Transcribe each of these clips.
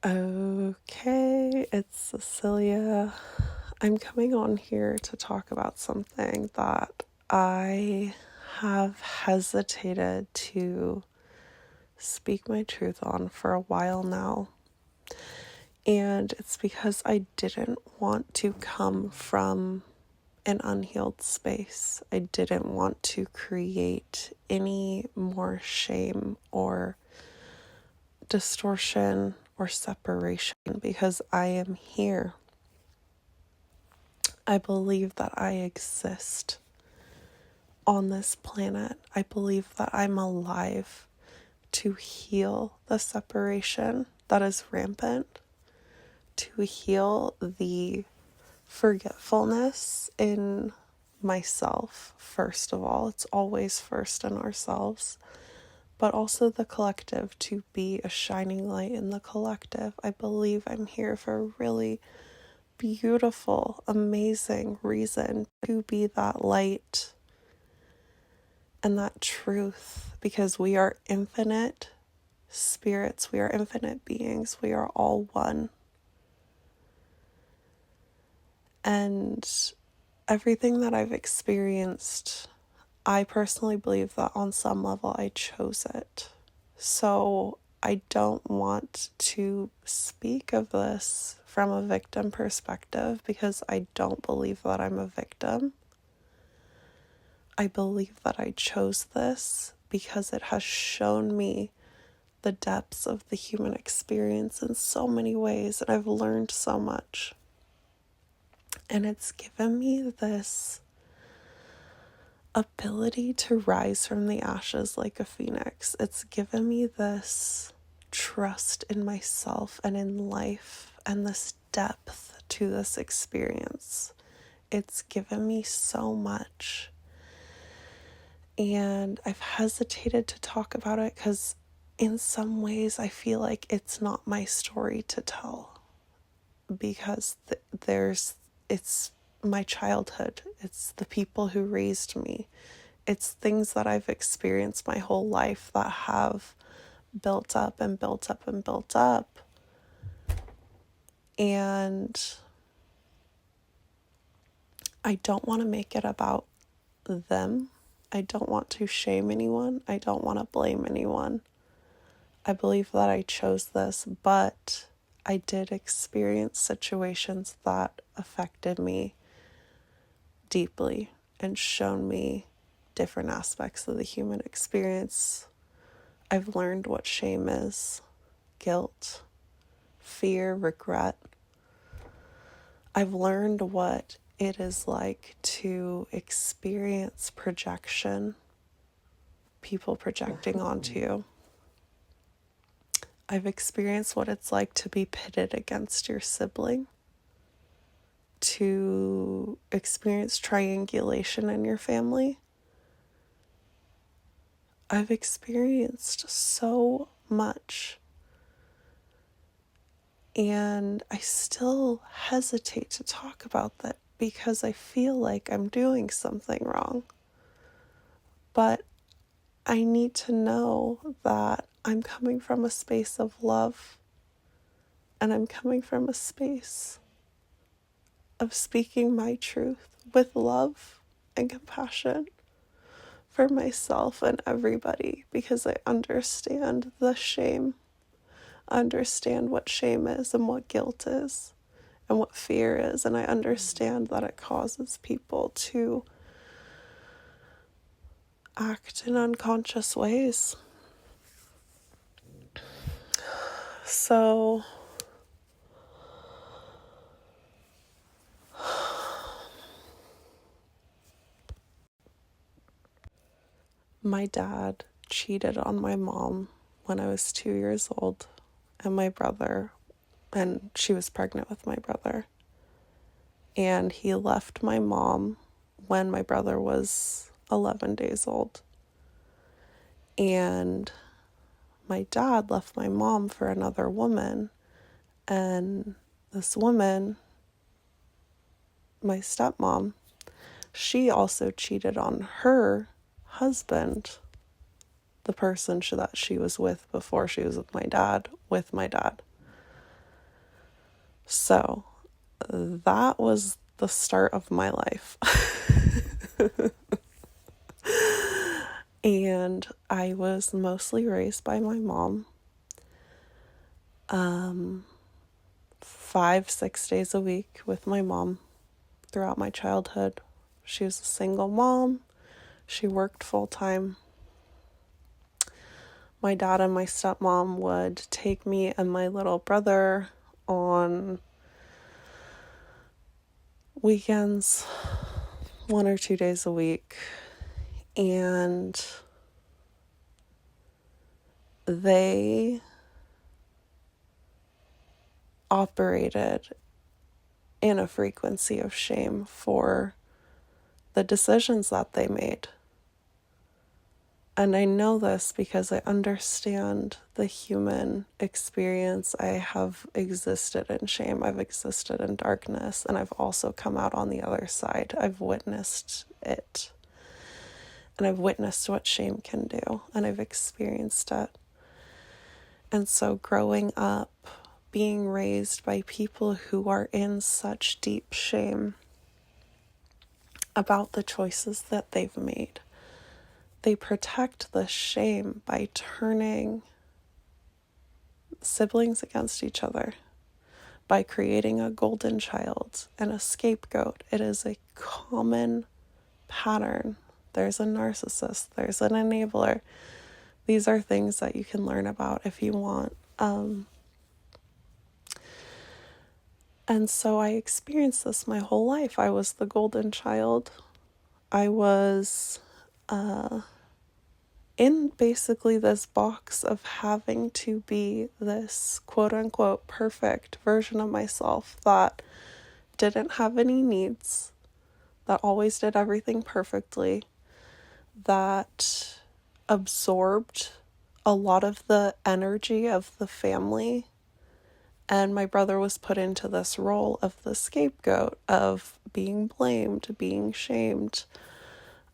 Okay, it's Cecilia. I'm coming on here to talk about something that I have hesitated to speak my truth on for a while now. And it's because I didn't want to come from an unhealed space. I didn't want to create any more shame or distortion or separation because I am here. I believe that I exist on this planet. I believe that I'm alive to heal the separation that is rampant, to heal the forgetfulness in myself, first of all. It's always first in ourselves, but also the collective, to be a shining light in the collective. I believe I'm here for a really beautiful, amazing reason to be that light and that truth, because we are infinite spirits, we are infinite beings, we are all one. And everything that I've experienced, I personally believe that on some level I chose it. So I don't want to speak of this from a victim perspective because I don't believe that I'm a victim. I believe that I chose this because it has shown me the depths of the human experience in so many ways, and I've learned so much. And it's given me this ability to rise from the ashes like a phoenix. It's given me this trust in myself and in life and this depth to this experience. It's given me so much. And I've hesitated to talk about it because in some ways I feel like it's not my story to tell, because it's my childhood. It's the people who raised me. It's things that I've experienced my whole life that have built up and built up and built up. And I don't want to make it about them. I don't want to shame anyone. I don't want to blame anyone. I believe that I chose this, but I did experience situations that affected me deeply and shown me different aspects of the human experience. I've learned what shame is, guilt, fear, regret. I've learned what it is like to experience projection, people projecting onto you. I've experienced what it's like to be pitted against your sibling, to experience triangulation in your family. I've experienced so much, and I still hesitate to talk about that because I feel like I'm doing something wrong. But I need to know that I'm coming from a space of love, and I'm coming from a space of speaking my truth with love and compassion for myself and everybody, because I understand the shame. I understand what shame is and what guilt is and what fear is, and I understand that it causes people to act in unconscious ways. So my dad cheated on my mom when I was 2 years old, and my brother, and she was pregnant with my brother. And he left my mom when my brother was 11 days old. And my dad left my mom for another woman. And this woman, my stepmom, she also cheated on her husband, the person that she was with before she was with my dad. So that was the start of my life. And I was mostly raised by my mom. 5-6 days a week with my mom throughout my childhood. She was a single mom. She worked full time. My dad and my stepmom would take me and my little brother on weekends, 1 or 2 days a week. And they operated in a frequency of shame for the decisions that they made. And I know this because I understand the human experience. I have existed in shame. I've existed in darkness. And I've also come out on the other side. I've witnessed it. And I've witnessed what shame can do. And I've experienced it. And so growing up, being raised by people who are in such deep shame about the choices that they've made, they protect the shame by turning siblings against each other, by creating a golden child and a scapegoat. It is a common pattern. There's a narcissist, there's an enabler. These are things that you can learn about if you want. And so I experienced this my whole life. I was the golden child. I was in basically this box of having to be this quote unquote perfect version of myself that didn't have any needs, that always did everything perfectly, that absorbed a lot of the energy of the family. And my brother was put into this role of the scapegoat, of being blamed, being shamed.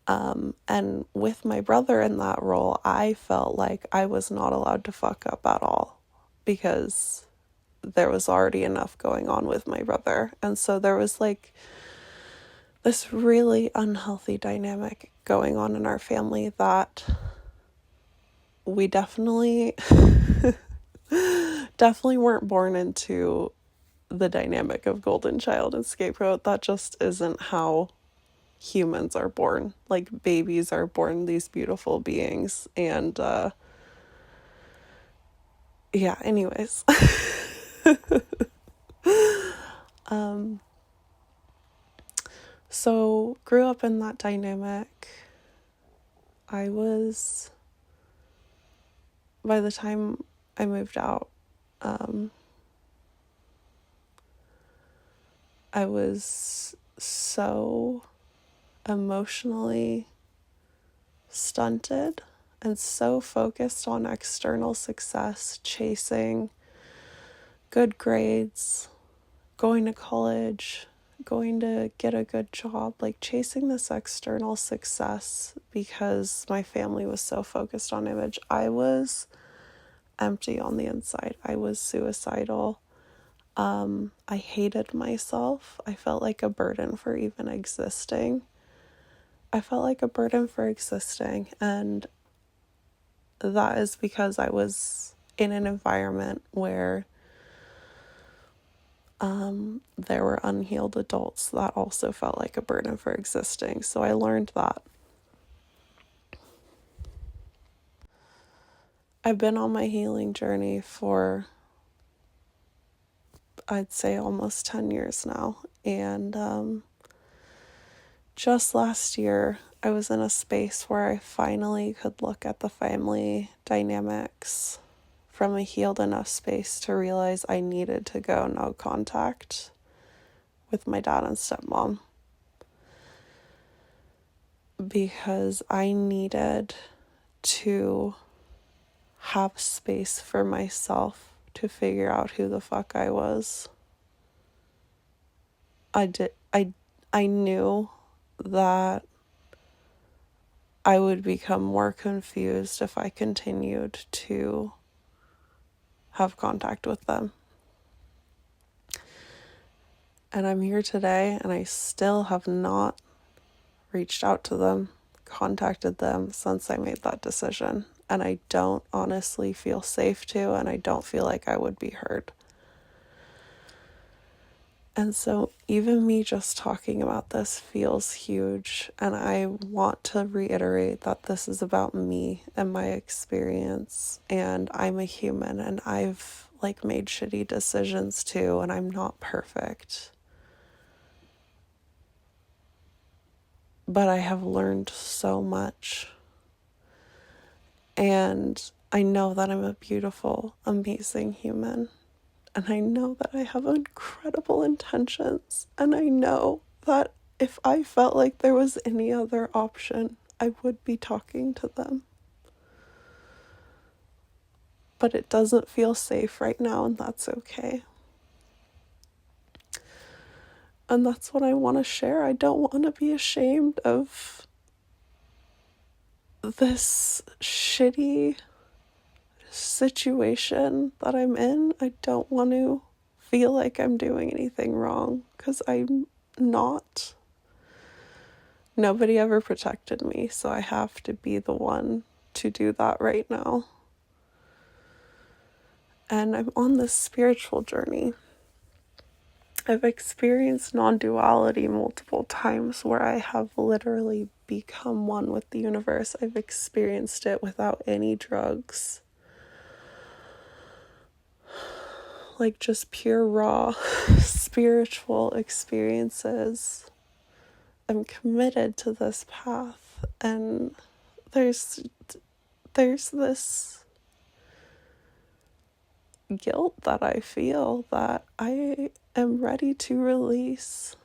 And with my brother in that role, I felt like I was not allowed to fuck up at all because there was already enough going on with my brother. And so there was like this really unhealthy dynamic going on in our family that we definitely weren't born into the dynamic of golden child and scapegoat. That just isn't how humans are born. Like, babies are born these beautiful beings. And yeah, anyways. So grew up in that dynamic. By the time I moved out, I was so emotionally stunted and so focused on external success, chasing good grades, going to college, going to get a good job, like chasing this external success because my family was so focused on image. I was empty on the inside. I was suicidal. I hated myself. I felt like a burden for even existing. And that is because I was in an environment where there were unhealed adults that also felt like a burden for existing. So I learned that. I've been on my healing journey for, I'd say, almost 10 years now. And just last year, I was in a space where I finally could look at the family dynamics from a healed enough space to realize I needed to go no contact with my dad and stepmom, because I needed to have space for myself to figure out who the fuck I was. I knew that I would become more confused if I continued to have contact with them. And I'm here today, and I still have not reached out to them, contacted them since I made that decision. And I don't honestly feel safe to, and I don't feel like I would be heard. And so even me just talking about this feels huge. And I want to reiterate that this is about me and my experience. And I'm a human, and I've made shitty decisions too, and I'm not perfect. But I have learned so much. And I know that I'm a beautiful, amazing human. And I know that I have incredible intentions. And I know that if I felt like there was any other option, I would be talking to them. But it doesn't feel safe right now, and that's okay. And that's what I want to share. I don't want to be ashamed of this shitty situation that I'm in. I don't want to feel like I'm doing anything wrong, because I'm not. Nobody ever protected me, so I have to be the one to do that right now. And I'm on this spiritual journey. I've experienced non-duality multiple times, where I have literally become one with the universe. I've experienced it without any drugs. Just pure raw spiritual experiences. I'm committed to this path, and there's this guilt that I feel that I am ready to release.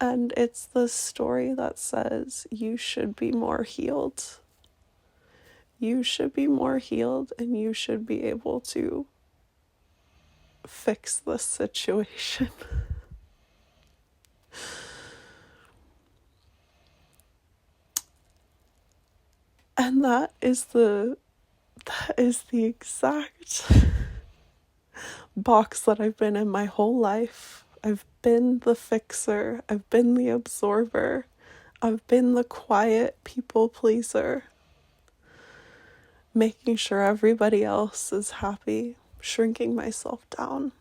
And it's the story that says you should be more healed. You should be more healed, and you should be able to fix this situation. And that is the exact box that I've been in my whole life. I've been the fixer. I've been the absorber. I've been the quiet people pleaser, making sure everybody else is happy, shrinking myself down.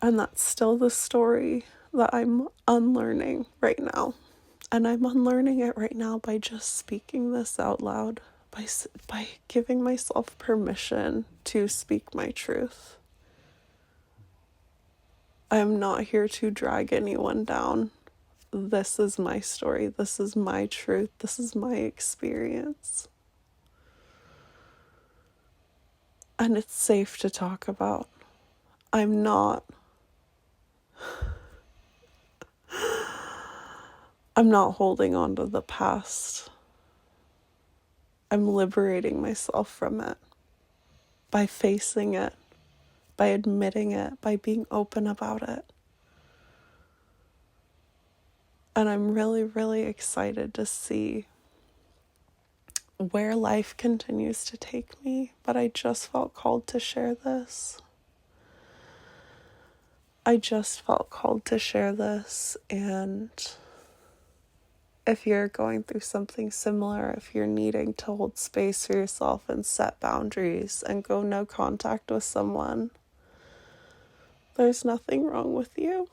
And that's still the story that I'm unlearning right now. And I'm unlearning it right now by just speaking this out loud, by giving myself permission to speak my truth. I'm not here to drag anyone down. This is my story. This is my truth. This is my experience. And it's safe to talk about. I'm not holding on to the past. I'm liberating myself from it by facing it, by admitting it, by being open about it. And I'm really, really excited to see where life continues to take me. But I just felt called to share this. And if you're going through something similar, if you're needing to hold space for yourself and set boundaries and go no contact with someone, there's nothing wrong with you.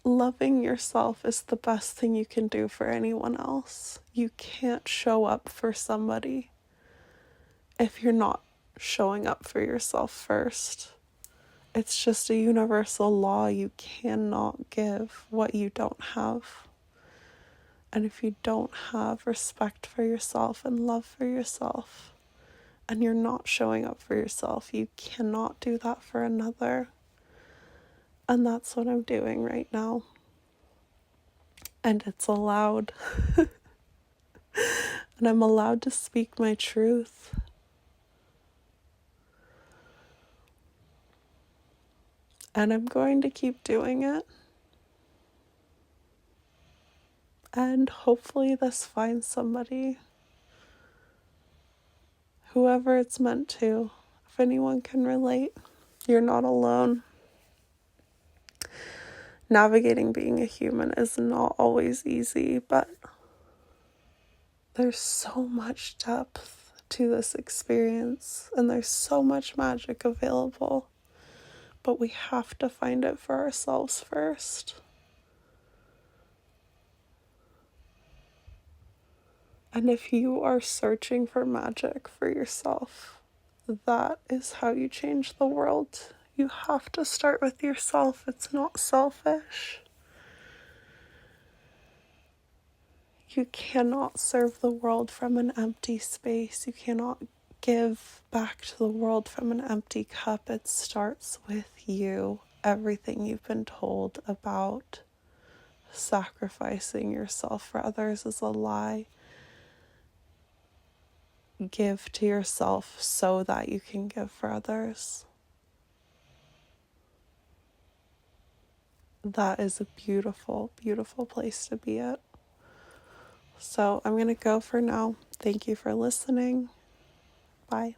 Loving yourself is the best thing you can do for anyone else. You can't show up for somebody if you're not showing up for yourself first. It's just a universal law. You cannot give what you don't have. And if you don't have respect for yourself and love for yourself, and you're not showing up for yourself, you cannot do that for another. And that's what I'm doing right now. And it's allowed. And I'm allowed to speak my truth. And I'm going to keep doing it. And hopefully this finds somebody whoever it's meant to. If anyone can relate, you're not alone. Navigating being a human is not always easy, but there's so much depth to this experience, and there's so much magic available, but we have to find it for ourselves first. And if you are searching for magic for yourself, that is how you change the world. You have to start with yourself. It's not selfish. You cannot serve the world from an empty space. You cannot give back to the world from an empty cup. It starts with you. Everything you've been told about sacrificing yourself for others is a lie. Give to yourself so that you can give for others. That is a beautiful, beautiful place to be at. So I'm going to go for now. Thank you for listening. Bye.